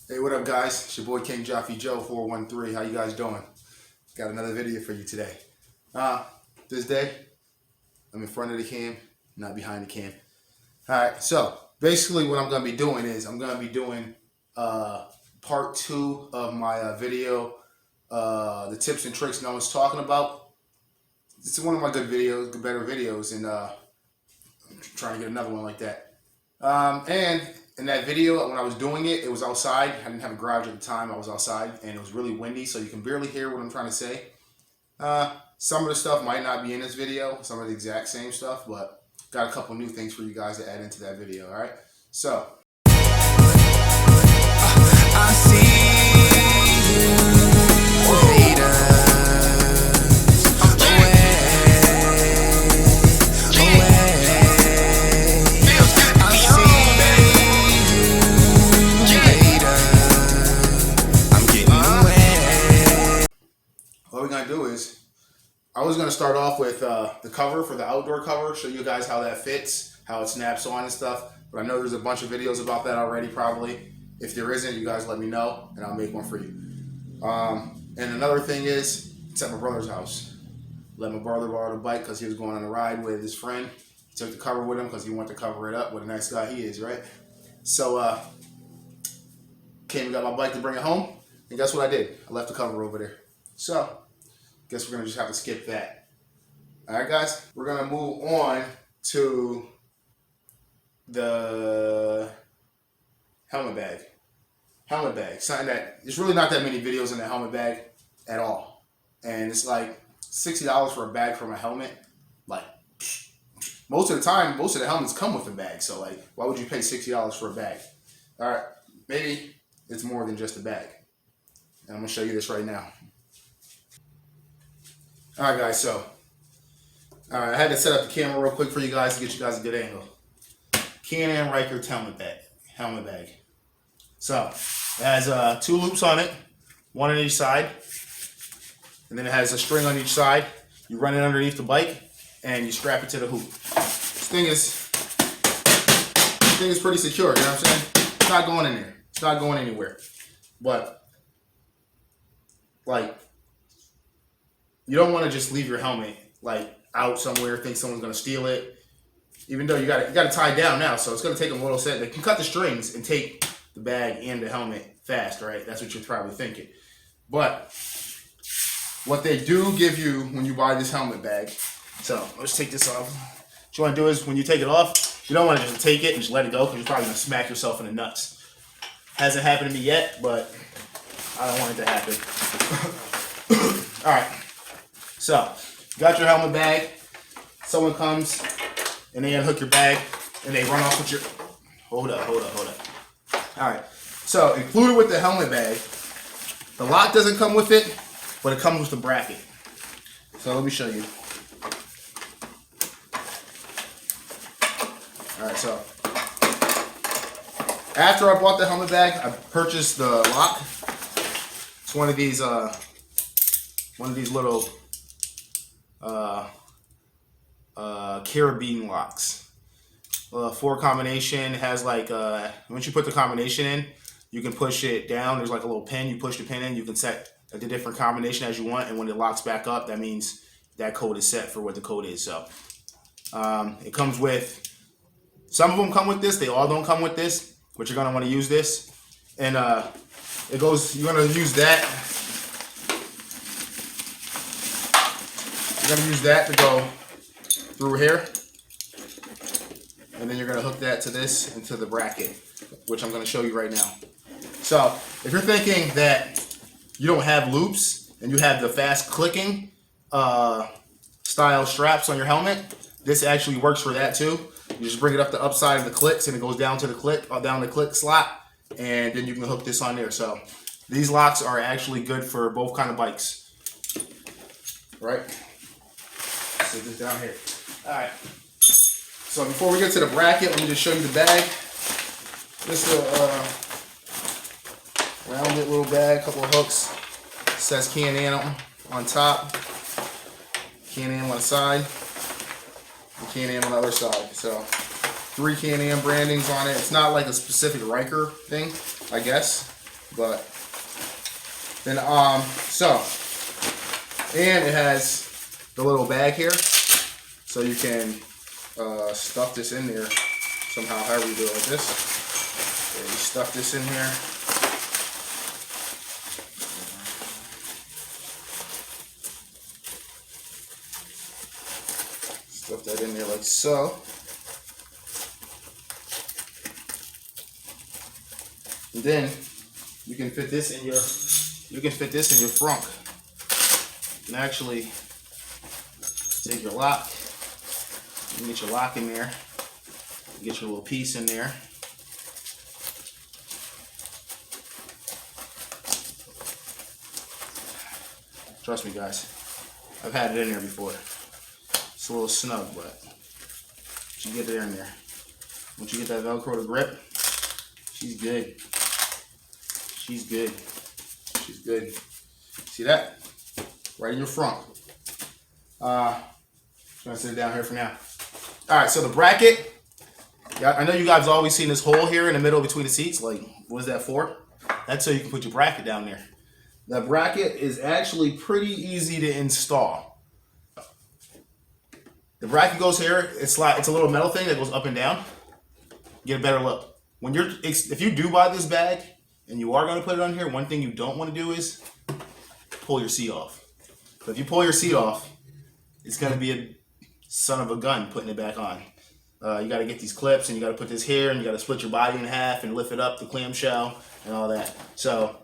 Hey, what up, guys? It's your boy King Jaffe Joe 413. How you guys doing? Got another video for you today. This day, I'm in front of the cam, not behind the cam. Alright, so basically what I'm going to be doing is I'm going to be doing part 2 of my video, the tips and tricks no one's talking about. It's one of my good videos, better videos, and I'm trying to get another one like that. And in that video, when I was doing it, it was outside. I didn't have a garage at the time. I was outside, and it was really windy, so you can barely hear what I'm trying to say. Some of the stuff might not be in this video, some of the exact same stuff, but got a couple new things for you guys to add into that video, all right? So. I see you later. I was going to start off with the cover for the outdoor cover, show you guys how that fits, how it snaps on and stuff. But I know there's a bunch of videos about that already probably. If there isn't, you guys let me know and I'll make one for you. And another thing is, it's at my brother's house. Let my brother borrow the bike because he was going on a ride with his friend. He took the cover with him because he wanted to cover it up. What a nice guy he is, right? So came and got my bike to bring it home. And guess what I did? I left the cover over there. So guess we're going to just have to skip that. Alright guys, we're going to move on to the helmet bag. Helmet bag, something that, there's really not that many videos in the helmet bag at all. And it's like $60 for a bag from a helmet. Like, most of the time, most of the helmets come with a bag. So like, why would you pay $60 for a bag? Alright, maybe it's more than just a bag. And I'm going to show you this right now. Alright guys, so I had to set up the camera real quick for you guys to get you guys a good angle. Can-Am Ryker helmet bag. So it has 2 loops on it, one on each side, and then it has a string on each side. You run it underneath the bike and you strap it to the hoop. This thing is pretty secure, you know what I'm saying? It's not going in there. It's not going anywhere. But like, you don't want to just leave your helmet like out somewhere, think someone's gonna steal it. Even though you got it tied down now, so it's gonna take them a little set. They can cut the strings and take the bag and the helmet fast, right? That's what you're probably thinking. But what they do give you when you buy this helmet bag, so let's take this off. What you want to do is when you take it off, you don't want to just take it and just let it go because you're probably gonna smack yourself in the nuts. Hasn't happened to me yet, but I don't want it to happen. All right. So, you got your helmet bag, someone comes and they unhook your bag and they run off with your, hold up. Alright, so included with the helmet bag, the lock doesn't come with it, but it comes with the bracket. So let me show you. Alright, so after I bought the helmet bag, I purchased the lock. It's one of these little carabiner locks. 4 combination has like once you put the combination in, you can push it down. There's like a little pin. You push the pin in. You can set the different combination as you want, and when it locks back up, that means that code is set for what the code is. So it comes with, some of them come with this. They all don't come with this, but you're gonna want to use this, and it goes. You're gonna use that. You're gonna use that to go through here, and then you're gonna hook that to this and to the bracket, which I'm gonna show you right now. So if you're thinking that you don't have loops and you have the fast clicking style straps on your helmet, this actually works for that too. You just bring it up the upside of the clicks and it goes down to the click, down the click slot, and then you can hook this on there. So these locks are actually good for both kind of bikes, right? Sit this down here. All right. So before we get to the bracket, let me just show you the bag. This is a rounded little bag, couple of hooks. It says Can-Am on top, Can-Am on the side, and Can-Am on the other side. So 3 Can-Am brandings on it. It's not like a specific Ryker thing, I guess. But then and it has the little bag here, so you can stuff this in there somehow. However you do it, like this. Yeah, you stuff this in here. Stuff that in there like so. And then you can fit this in your frunk. You can actually take your lock. You can get your lock in there. Get your little piece in there. Trust me, guys. I've had it in there before. It's a little snug, but you get it in there. Once you get that Velcro to grip, she's good. She's good. She's good. See that? Right in your front. Just gonna sit it down here for now. All right, so the bracket. I know you guys have always seen this hole here in the middle between the seats. Like, what is that for? That's so you can put your bracket down there. The bracket is actually pretty easy to install. The bracket goes here. It's a little metal thing that goes up and down. Get a better look. If you do buy this bag and you are going to put it on here, one thing you don't want to do is pull your seat off. But if you pull your seat off, it's going to be a son of a gun putting it back on. You got to get these clips and you got to put this here and you got to split your body in half and lift it up, the clamshell and all that. So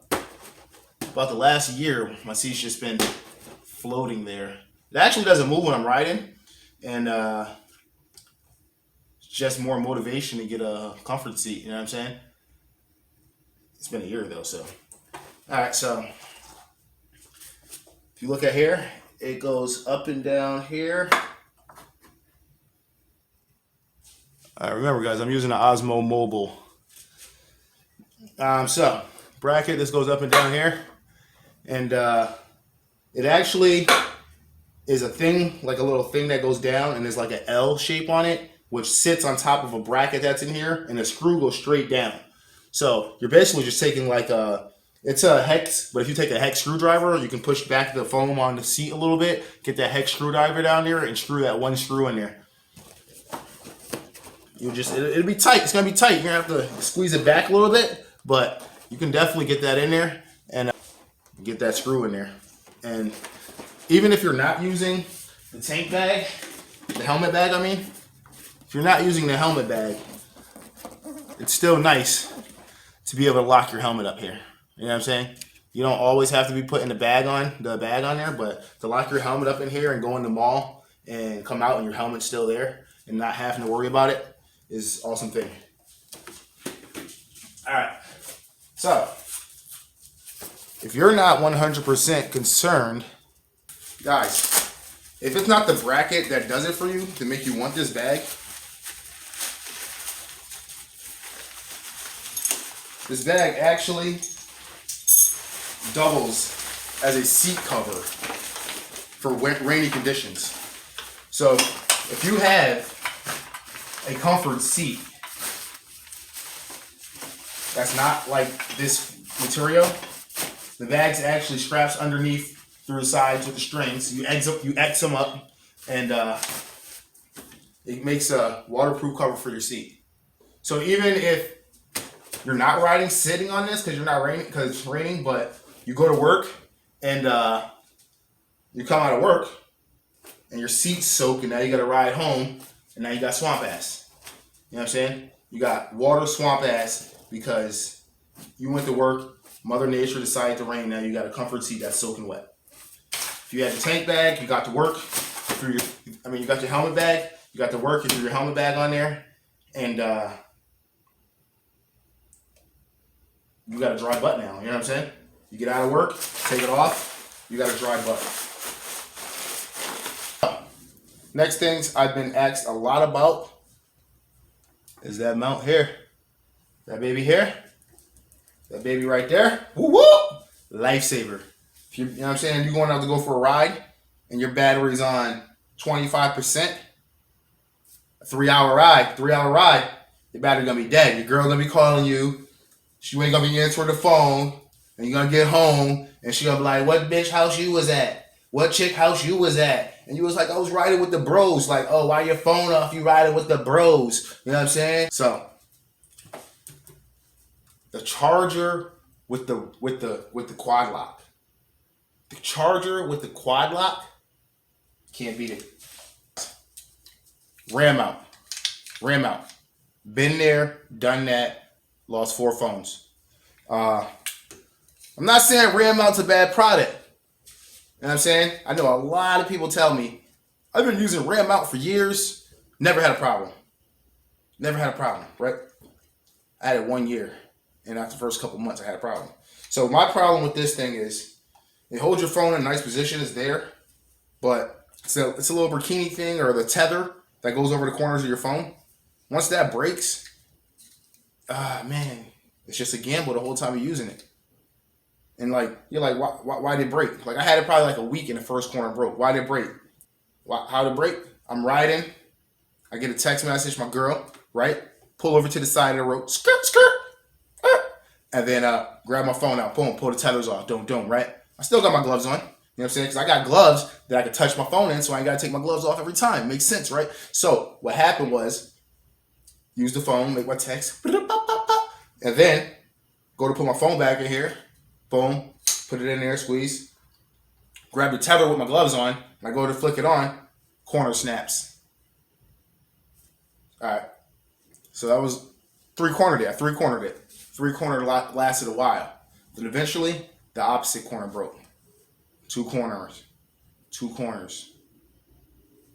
about the last year, my seat's just been floating there. It actually doesn't move when I'm riding, and it's just more motivation to get a comfort seat. You know what I'm saying? It's been a year though, so. All right, so if you look at here, it goes up and down here. All right, remember guys, I'm using the Osmo Mobile. So bracket, this goes up and down here. And it actually is a thing, like a little thing that goes down and there's like an L shape on it, which sits on top of a bracket that's in here, and the screw goes straight down. So you're basically just taking like it's a hex, but if you take a hex screwdriver, you can push back the foam on the seat a little bit, get that hex screwdriver down there and screw that one screw in there. It'll be tight. It's gonna be tight. You're gonna have to squeeze it back a little bit, but you can definitely get that in there and get that screw in there. And even if you're not using the tank bag, the helmet bag, I mean, if you're not using the helmet bag, it's still nice to be able to lock your helmet up here. You know what I'm saying? You don't always have to be putting the bag on there, but to lock your helmet up in here and go in the mall and come out and your helmet's still there and not having to worry about it is an awesome thing. All right, so if you're not 100% concerned, guys, if it's not the bracket that does it for you to make you want this bag, this bag actually doubles as a seat cover for rainy conditions. So if you have a comfort seat that's not like this material, the bag's actually straps underneath through the sides with the strings. You X them up, and it makes a waterproof cover for your seat. So even if you're not riding sitting on this because it's raining, but you go to work and you come out of work and your seat's soaked, and now you got to ride home, and now you got swamp ass. You know what I'm saying? You got water swamp ass because you went to work. Mother Nature decided to rain. Now you got a comfort seat that's soaking wet. If you had the tank bag, you got to work you got your helmet bag. You got to work. You threw your helmet bag on there, and you got a dry butt now. You know what I'm saying? You get out of work, take it off. You got a dry butt. Next things I've been asked a lot about is that mount here. That baby here. That baby right there. Woo woo! Lifesaver. If you know what I'm saying, you're going out to go for a ride and your battery's on 25%, a 3-hour ride, your battery's gonna be dead. Your girl gonna be calling you She ain't gonna be answering the phone, and you're gonna get home, and she gonna be like, "What bitch house you was at? What chick house you was at?" And you was like, "I was riding with the bros." Like, "Oh, why your phone off? You riding with the bros?" You know what I'm saying? So, the charger with the quad lock. The charger with the quad lock, can't beat it. RAM mount. RAM mount. Been there, done that, lost 4 phones. I'm not saying RAM mount's a bad product. You know what I'm saying? I know a lot of people tell me, I've been using RAM mount for years, never had a problem. Never had a problem, right? I had it 1 year, and after the first couple months, I had a problem. So my problem with this thing is, it holds your phone in a nice position, it's there, but it's a little bikini thing, or the tether that goes over the corners of your phone. Once that breaks, man, it's just a gamble the whole time you're using it. And like, you're like, why did it break? Like, I had it probably like a week and the first corner broke. Why did it break? How did it break? I'm riding, I get a text message, my girl, right? Pull over to the side of the road, skirt, skirt, and then grab my phone out, boom, pull the tethers off, don't, right? I still got my gloves on. You know what I'm saying? Because I got gloves that I could touch my phone in, so I ain't got to take my gloves off every time. Makes sense, right? So what happened was, use the phone, make my text, and then go to put my phone back in here. Boom, put it in there, squeeze. Grab the tether with my gloves on, and I go to flick it on, corner snaps. All right. So that was 3-cornered it. I 3-cornered it. 3-cornered lasted a while. Then eventually, the opposite corner broke. 2 corners. 2 corners.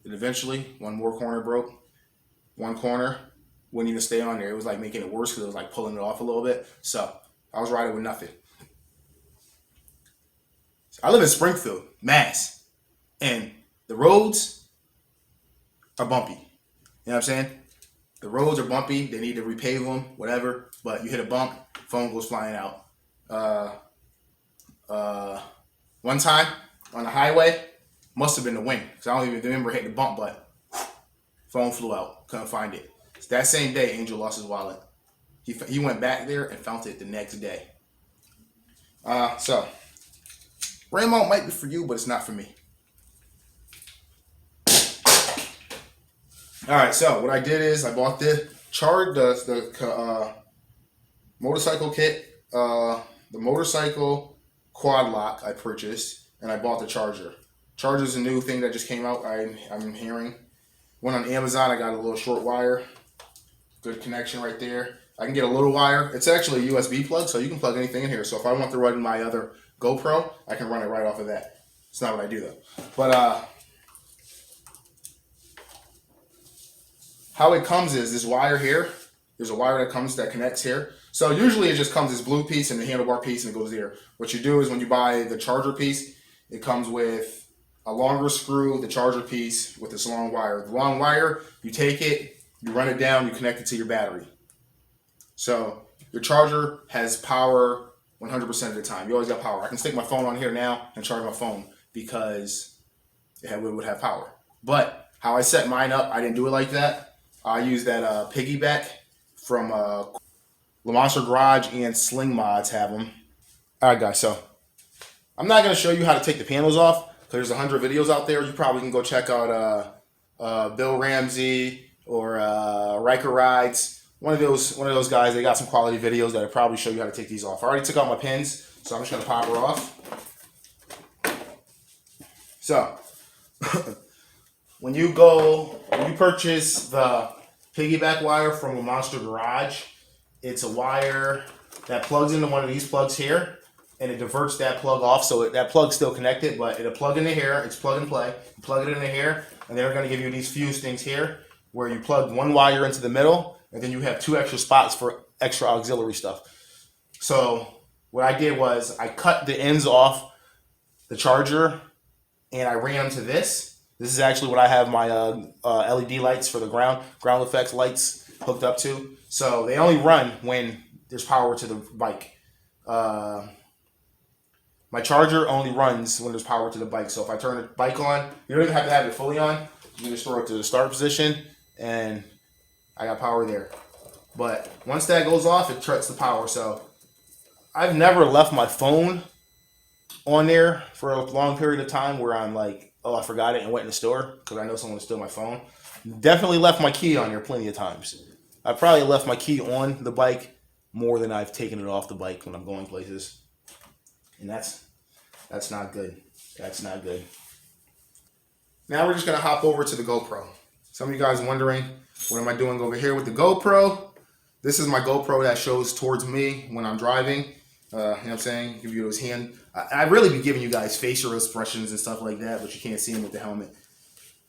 And eventually, 1 more corner broke. 1 corner wouldn't even stay on there. It was like making it worse because it was like pulling it off a little bit. So I was riding with nothing. So I live in Springfield, Mass. And the roads are bumpy. You know what I'm saying? The roads are bumpy. They need to repave them, whatever. But you hit a bump, phone goes flying out. One time on the highway, must have been the wind, because I don't even remember hitting the bump, but phone flew out. Couldn't find it. So that same day, Angel lost his wallet. He went back there and found it the next day. So RAM mount might be for you, but it's not for me. All right, so what I did is I bought the motorcycle kit, the motorcycle quad lock I purchased, and I bought the charger. Charger's a new thing that just came out. I'm hearing. Went on Amazon. I got a little short wire. Good connection right there. I can get a little wire. It's actually a USB plug, so you can plug anything in here. So if I want to run my other GoPro, I can run it right off of that. It's not what I do though. But how it comes is this wire here. There's a wire that connects here. So usually it just comes this blue piece and the handlebar piece and it goes there. What you do is when you buy the charger piece, it comes with a longer screw, the charger piece with this long wire. The long wire, you take it, you run it down, you connect it to your battery. So your charger has power 100% of the time. You always got power. I can stick my phone on here now and charge my phone because it would have power. But how I set mine up, I didn't do it like that. I used that piggyback from Monster Garage, and Sling Mods have them. All right, guys. So I'm not going to show you how to take the panels off because there's 100 videos out there. You probably can go check out Bill Ramsey or Ryker Rides. One of those guys. They got some quality videos that'll probably show you how to take these off. I already took out my pins, so I'm just going to pop her off. So when you purchase the piggyback wire from a Monster Garage, it's a wire that plugs into one of these plugs here, and it diverts that plug off, so that plug's still connected, but it'll plug into here. It's plug and play. You plug it into here, and they're going to give you these fuse things here, where you plug one wire into the middle, and then you have 2 extra spots for extra auxiliary stuff. So what I did was I cut the ends off the charger, and I ran them to this. This is actually what I have my LED lights for the ground effects lights hooked up to. So they only run when there's power to the bike. My charger only runs when there's power to the bike. So if I turn the bike on, you don't even have to have it fully on. You just throw it to the start position, and I got power there. But once that goes off, it cuts the power. So I've never left my phone on there for a long period of time where I'm like, oh, I forgot it and went in the store because I know someone stole my phone. Definitely left my key on there plenty of times. I probably left my key on the bike more than I've taken it off the bike when I'm going places, and that's not good. That's not good. Now we're just gonna hop over to the GoPro. Some of you guys wondering, what am I doing over here with the GoPro? This is my GoPro that shows towards me when I'm driving. You know what I'm saying? Give you those hand. I really be giving you guys facial expressions and stuff like that, but you can't see them with the helmet.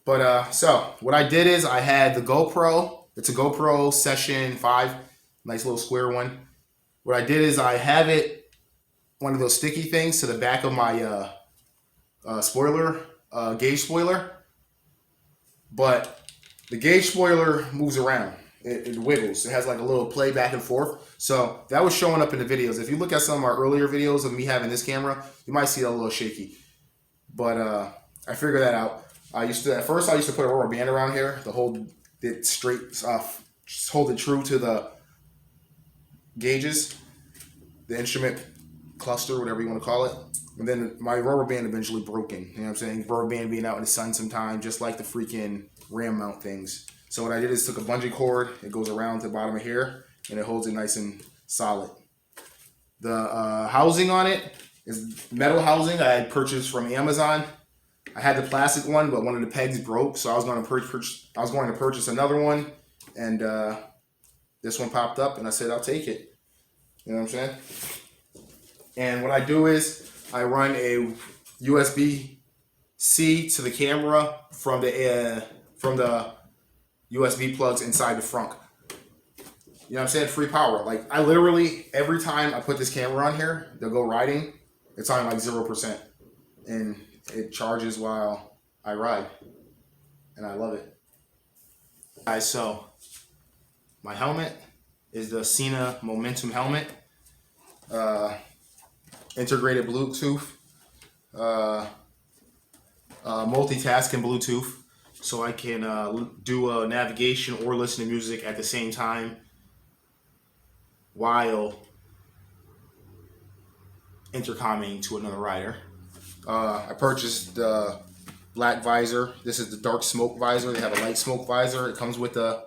But so what I did is I had the GoPro. It's a GoPro Session 5, nice little square one. What I did is I have it, one of those sticky things to the back of my spoiler, gauge spoiler. But the gauge spoiler moves around. It wiggles. It has like a little play back and forth. So that was showing up in the videos. If you look at some of our earlier videos of me having this camera, you might see it a little shaky. But I figured that out. At first I used to put a rubber band around here to hold it straight, just hold it true to the gauges, the instrument cluster, whatever you want to call it. And then my rubber band eventually broken. You know what I'm saying? Rubber band being out in the sun sometime, just like the freaking ram mount things. So what I did is took a bungee cord. It goes around to the bottom of here, and it holds it nice and solid. The housing on it is metal housing I had purchased from Amazon. I had the plastic one, but one of the pegs broke, so I was going to purchase another one, and this one popped up, and I said I'll take it. You know what I'm saying? And what I do is I run a USB-C to the camera from the USB plugs inside the front. You know what I'm saying? Free power. Like I literally, every time I put this camera on here to go riding, it's on like 0%. And it charges while I ride. And I love it. Guys, so my helmet is the Sena Momentum helmet. Integrated Bluetooth. Multitasking Bluetooth. So I can do a navigation or listen to music at the same time while intercomming to another rider. I purchased the black visor. This is the dark smoke visor. They have a light smoke visor. It comes with a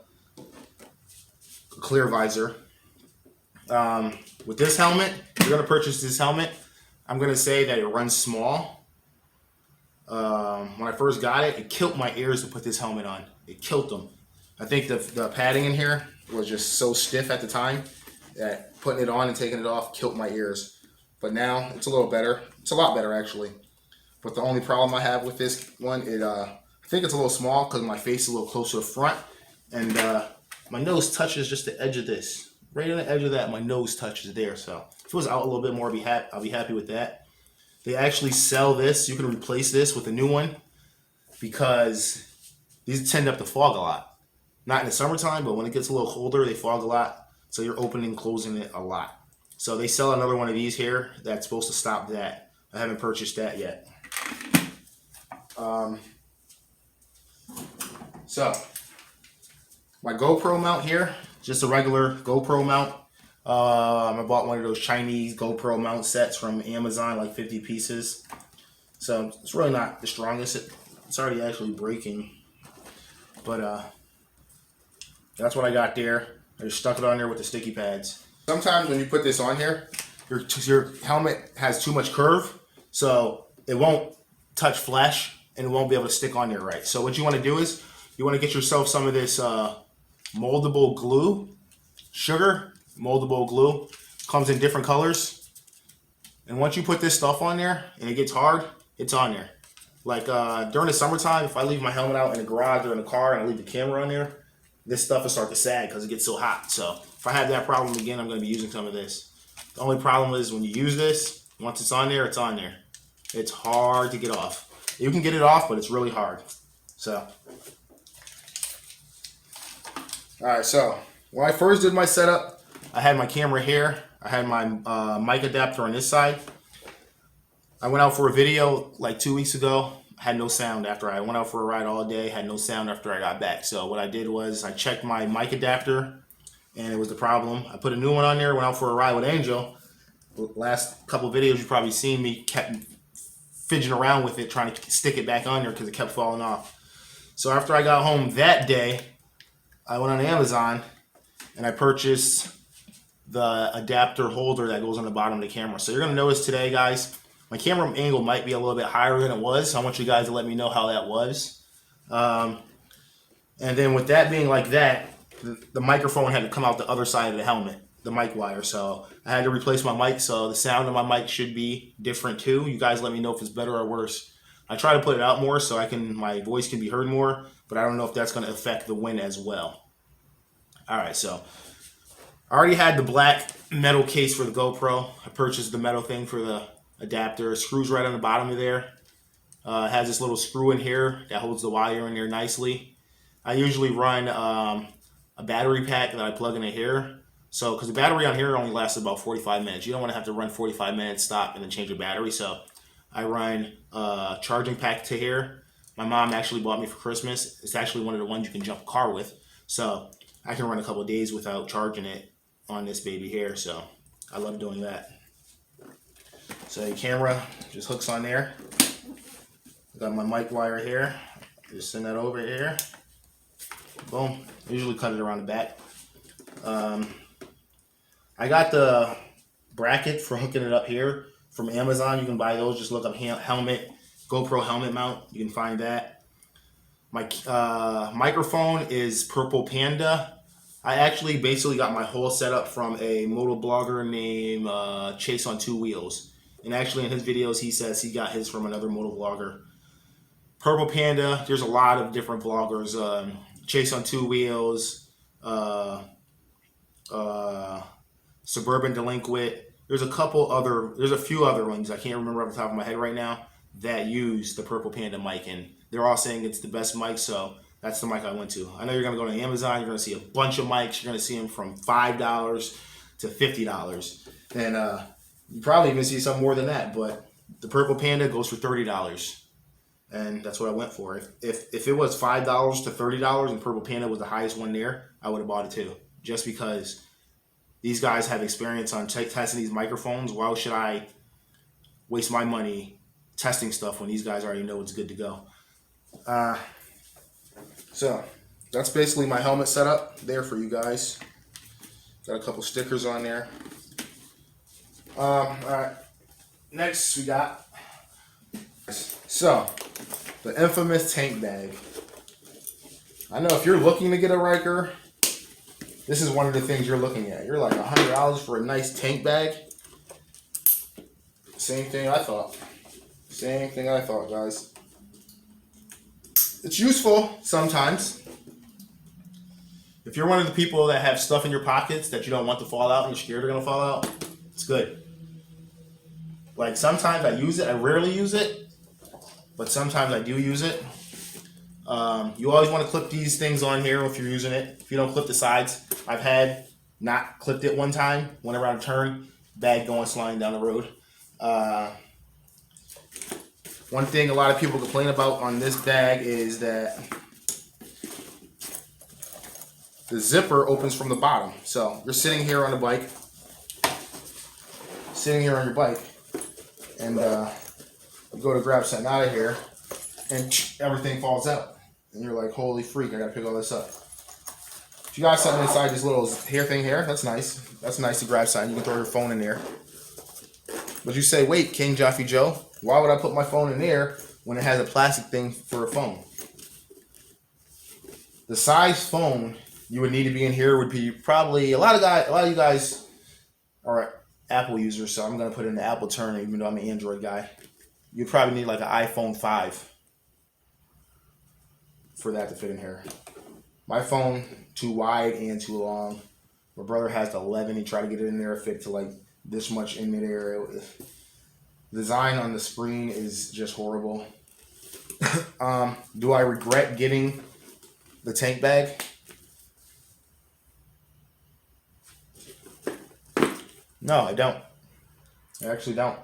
clear visor. With this helmet, if you're going to purchase this helmet, I'm going to say that it runs small. When I first got it, it killed my ears to put this helmet on. It killed them. I think the padding in here was just so stiff at the time that putting it on and taking it off killed my ears. But now it's a little better. It's a lot better actually. But the only problem I have with this one is I think it's a little small because my face is a little closer to the front, and my nose touches just the edge of this. Right on the edge of that, my nose touches there. So if it was out a little bit more, I'll be happy with that. They actually sell this. You can replace this with a new one because these tend up to fog a lot. Not in the summertime, but when it gets a little colder, they fog a lot. So you're opening and closing it a lot. So they sell another one of these here that's supposed to stop that. I haven't purchased that yet. So my GoPro mount here, just a regular GoPro mount. I bought one of those Chinese GoPro mount sets from Amazon, like 50 pieces. So it's really not the strongest. It's already actually breaking. But that's what I got there. I just stuck it on there with the sticky pads. Sometimes when you put this on here, your helmet has too much curve, so it won't touch flesh and it won't be able to stick on there right. So what you want to do is you want to get yourself some of this moldable glue, sugar, moldable glue. Comes in different colors. And once you put this stuff on there and it gets hard, it's on there. Like during the summertime, if I leave my helmet out in the garage or in the car and I leave the camera on there, this stuff will start to sag because it gets so hot. So if I have that problem again, I'm going to be using some of this. The only problem is when you use this, once it's on there, it's on there. It's hard to get off. You can get it off, but it's really hard. So, all right. So when I first did my setup, I had my camera here. I had my mic adapter on this side. I went out for a video like 2 weeks ago. Had no sound after I went out for a ride all day. Had no sound after I got back. So what I did was I checked my mic adapter, and it was the problem. I put a new one on there. Went out for a ride with Angel, last couple videos, you've probably seen me kept fidgeting around with it, trying to stick it back on there because it kept falling off. So after I got home that day, I went on Amazon and I purchased the adapter holder that goes on the bottom of the camera. So you're going to notice today, guys, my camera angle might be a little bit higher than it was. So I want you guys to let me know how that was. And then with that being like that, the microphone had to come out the other side of the helmet, the mic wire. So I had to replace my mic. So the sound of my mic should be different too. You guys let me know if it's better or worse. I try to put it out more so my voice can be heard more, but I don't know if that's going to affect the win as well. All right, so I already had the black metal case for the GoPro. I purchased the metal thing for the adapter. It screws right on the bottom of there. It has this little screw in here that holds the wire in there nicely. I usually run a battery pack that I plug in here. So, because the battery on here only lasts about 45 minutes. You don't want to have to run 45 minutes, stop, and then change your battery. So I run a charging pack to here. My mom actually bought me for Christmas. It's actually one of the ones you can jump a car with. So I can run a couple of days without charging it on this baby here. So I love doing that. So your camera just hooks on there. I got my mic wire here. Just send that over here. Boom. I usually cut it around the back. I got the bracket for hooking it up here from Amazon. You can buy those. Just look up helmet, GoPro helmet mount. You can find that. My microphone is Purple Panda. I actually basically got my whole setup from a moto blogger named Chase on 2 Wheels. And actually in his videos he says he got his from another moto blogger. Purple Panda, there's a lot of different vloggers. Chase on 2 Wheels, Suburban Delinquent. There's a few other ones I can't remember off the top of my head right now that use the Purple Panda mic, and they're all saying it's the best mic, so that's the mic I went to. I know you're going to go to Amazon, you're going to see a bunch of mics, you're going to see them from $5 to $50, and you probably even see some more than that, but the Purple Panda goes for $30. And that's what I went for. If it was $5 to $30 and Purple Panda was the highest one there, I would have bought it too. Just because these guys have experience on testing these microphones. Why should I waste my money testing stuff when these guys already know it's good to go? So that's basically my helmet setup there for you guys. Got a couple stickers on there. All right. Next we got the infamous tank bag. I know if you're looking to get a Ryker, this is one of the things you're looking at. You're like $100 for a nice tank bag. Same thing I thought. Same thing I thought, guys. It's useful sometimes. If you're one of the people that have stuff in your pockets that you don't want to fall out and you're scared they're going to fall out, it's good. Like sometimes I use it. I rarely use it. But sometimes I do use it. You always want to clip these things on here if you're using it. If you don't clip the sides, I've had not clipped it one time, went around a turn, bag going sliding down the road. One thing a lot of people complain about on this bag is that the zipper opens from the bottom. So you're sitting here on the bike, and you go to grab something out of here, and everything falls out. And you're like, holy freak, I gotta pick all this up. If you got something inside this little hair thing here, that's nice. That's nice to grab something. You can throw your phone in there. But you say, wait, King Jaffe Joe, why would I put my phone in there when it has a plastic thing for a phone? The size phone you would need to be in here would be probably, a lot of you guys are Apple users, so I'm gonna put in the Apple term even though I'm an Android guy. You'd probably need like an iPhone 5 for that to fit in here. My phone, too wide and too long. My brother has the 11. He tried to get it in there, it fit to like this much in midair. The design on the screen is just horrible. Do I regret getting the tank bag? No, I don't. I actually don't.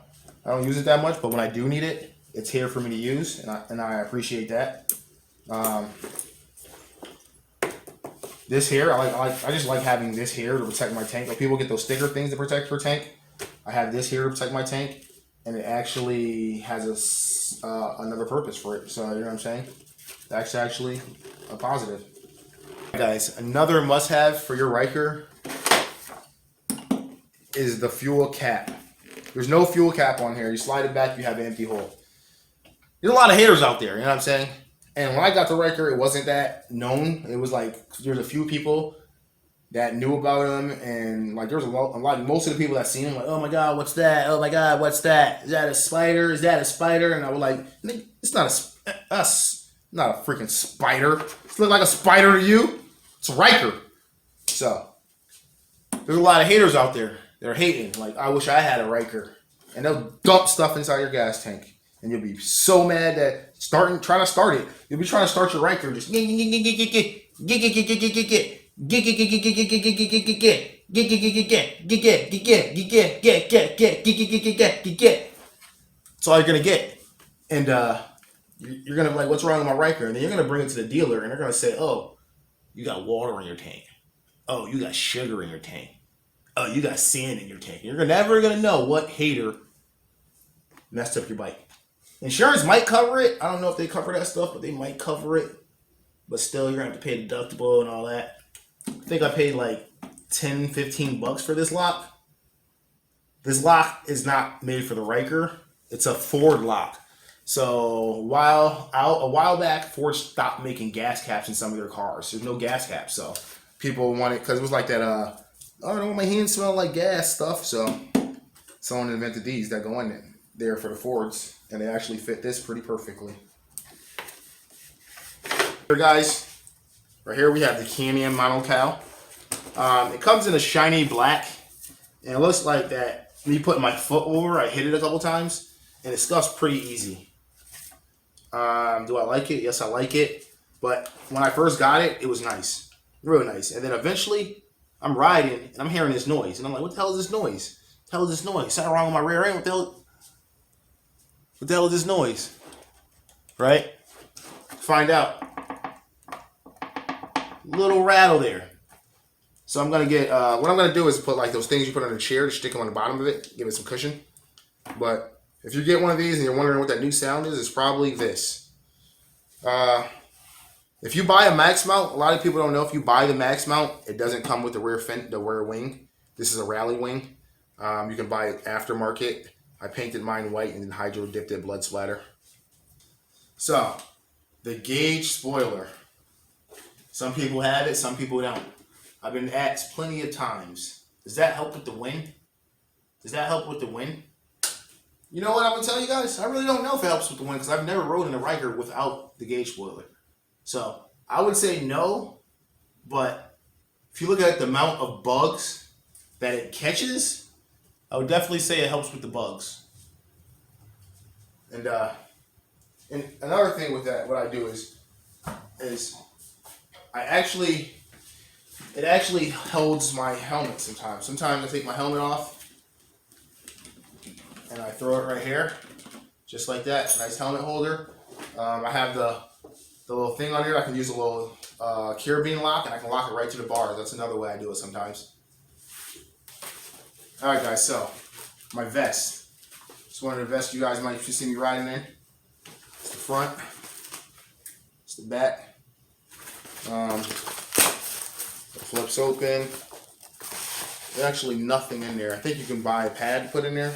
I don't use it that much, but when I do need it, it's here for me to use, and I appreciate that. This here, I just like having this here to protect my tank. Like people get those sticker things to protect your tank. I have this here to protect my tank, and it actually has another purpose for it. So you know what I'm saying? That's actually a positive. Guys, another must-have for your Ryker is the fuel cap. There's no fuel cap on here. You slide it back, you have an empty hole. There's a lot of haters out there, you know what I'm saying? And when I got the Ryker, it wasn't that known. It was like there's a few people that knew about him, and like there was a lot. Most of the people that seen him, like, oh my god, what's that? Oh my god, what's that? Is that a spider? Is that a spider? And I was like, it's not not a freaking spider. It look like a spider to you? It's Ryker. So there's a lot of haters out there. They're hating. Like, I wish I had a Ryker, and they'll dump stuff inside your gas tank, and you'll be so mad that trying to start it. You'll be trying to start your Ryker, just That's all you're gonna get, and you're gonna be like, "What's wrong with my Ryker?" And then you're gonna bring it to the dealer, and they're gonna say, "Oh, you got water in your tank. Oh, you got sugar in your tank. Oh, you got sand in your tank." You're never gonna know what hater messed up your bike. Insurance might cover it. I don't know if they cover that stuff, but they might cover it. But still, you're gonna have to pay a deductible and all that. I think I paid like $10-15 for this lock. This lock is not made for the Ryker. It's a Ford lock. So a while back, Ford stopped making gas caps in some of their cars. There's no gas caps, so people want it because it was like that. I don't know, my hands smell like gas stuff. So someone invented these that go in there for the Fords, and they actually fit this pretty perfectly. Here, guys, right here we have the Cami Moto Cowl. It comes in a shiny black, and it looks like that. Me putting my foot over, I hit it a couple times, and it scuffs pretty easy. Do I like it? Yes, I like it. But when I first got it, it was nice, real nice. And then eventually, I'm riding and I'm hearing this noise, and I'm like, "What the hell is this noise? What the hell is this noise? Something wrong with my rear end? What the hell is this noise?" Right? Find out. Little rattle there. So I'm gonna get. What I'm gonna do is put like those things you put on a chair to stick them on the bottom of it, give it some cushion. But if you get one of these and you're wondering what that new sound is, it's probably this. If you buy a max mount, a lot of people don't know if you buy the max mount, it doesn't come with the rear wing. This is a rally wing. You can buy it aftermarket. I painted mine white and then hydro dipped it blood splatter. So, the gauge spoiler. Some people have it, some people don't. I've been asked plenty of times, does that help with the wind? Does that help with the wind? You know what I'm going to tell you guys? I really don't know if it helps with the wind because I've never rode in a Ryker without the gauge spoiler. So I would say no, but if you look at the amount of bugs that it catches, I would definitely say it helps with the bugs. And another thing with that, what I do is it actually holds my helmet sometimes. Sometimes I take my helmet off and I throw it right here, just like that. Nice helmet holder. I have the little thing on here. I can use a little carabiner lock, and I can lock it right to the bar. That's another way I do it sometimes. All right, guys. So my vest. It's one of the vests you guys might see me riding in. It's the front. It's the back. It flips open. There's actually nothing in there. I think you can buy a pad to put in there.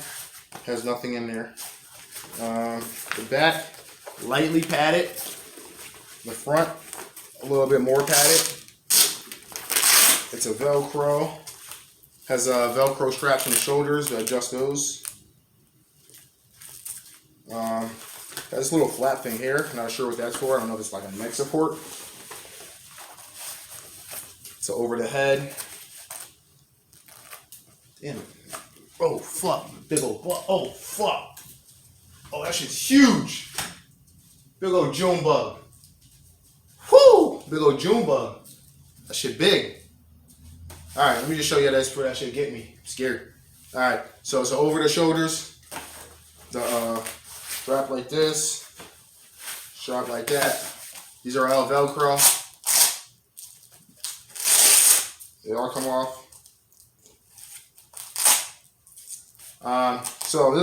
It has nothing in there. The back, lightly padded. The front, a little bit more padded. It's a Velcro. Has Velcro straps on the shoulders to adjust those. Has this little flap thing here. Not sure what that's for. I don't know if it's like a neck support. So over the head. Damn it. Oh, fuck. Big old, oh, fuck. Oh, that shit's huge. Big old June bug. Whoo! Big old June bug. That shit big. Alright, let me just show you that's where that shit get me. I'm scared. Alright, so over the shoulders. The strap like this. Strap like that. These are all Velcro. They all come off. So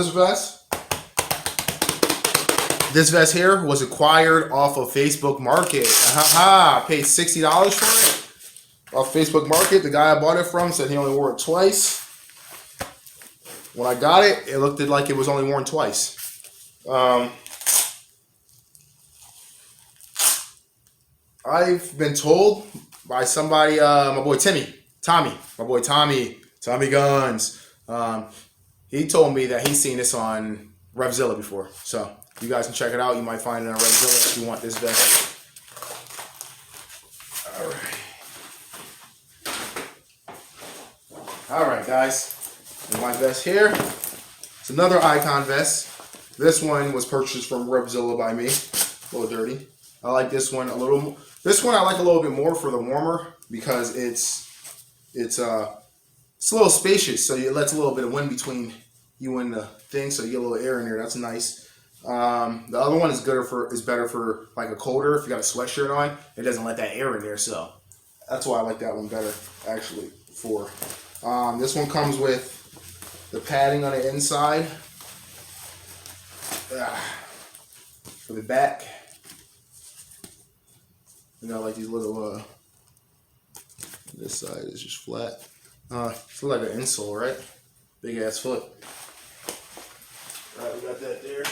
this vest here was acquired off of Facebook Market. I paid $60 for it off Facebook Market. The guy I bought it from said he only wore it twice. When I got it, it looked like it was only worn twice. I've been told by somebody, my boy Tommy Guns. He told me that he's seen this on Revzilla before. So you guys can check it out. You might find it on Revzilla if you want this vest. All right, guys. And my vest here. It's another Icon vest. This one was purchased from Revzilla by me. A little dirty. I like this one a little more. This one I like a little bit more for the warmer because it's a little spacious, so it lets a little bit of wind between you and the thing, so you get a little air in there. That's nice. The other one is better for like a colder. If you got a sweatshirt on, it doesn't let that air in there, so that's why I like that one better actually. This one comes with the padding on the inside for the back. You got like these little. This side is just flat. It's like an insole, right? Big ass foot. Alright, we got that there.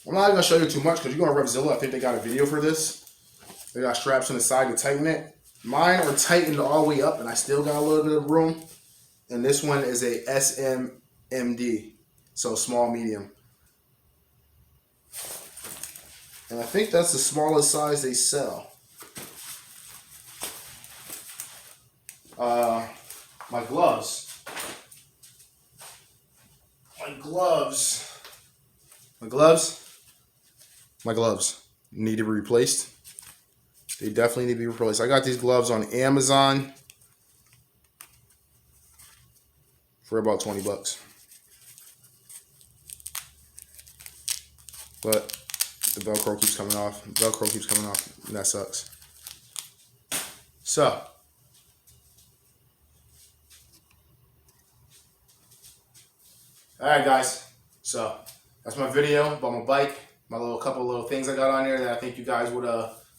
I'm not gonna show you too much because you go on Revzilla. I think they got a video for this. They got straps on the side to tighten it. Mine are tightened all the way up, and I still got a little bit of room. And this one is a SMMD, so small medium. And I think that's the smallest size they sell. My gloves need to be replaced. They definitely need to be replaced. I got these gloves on Amazon for about 20 bucks. But the Velcro keeps coming off. And that sucks. So, alright guys, so that's my video about my bike, couple little things I got on there that I think you guys would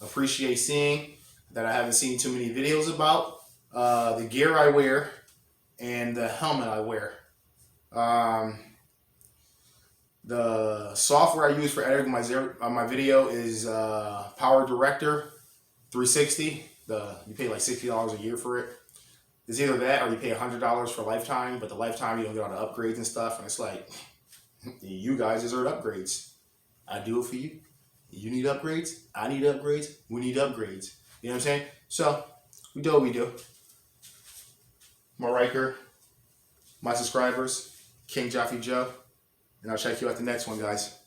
appreciate seeing, that I haven't seen too many videos about. The gear I wear and the helmet I wear. The software I use for editing my video is Power Director 360. You pay like $60 a year for it. It's either that or you pay $100 for lifetime, but the lifetime you don't get all the upgrades and stuff, and it's like, you guys deserve upgrades. I do it for you. You need upgrades. I need upgrades. We need upgrades. You know what I'm saying? So, we do what we do. My Ryker, my subscribers, King Joffy Joe, and I'll check you out the next one, guys.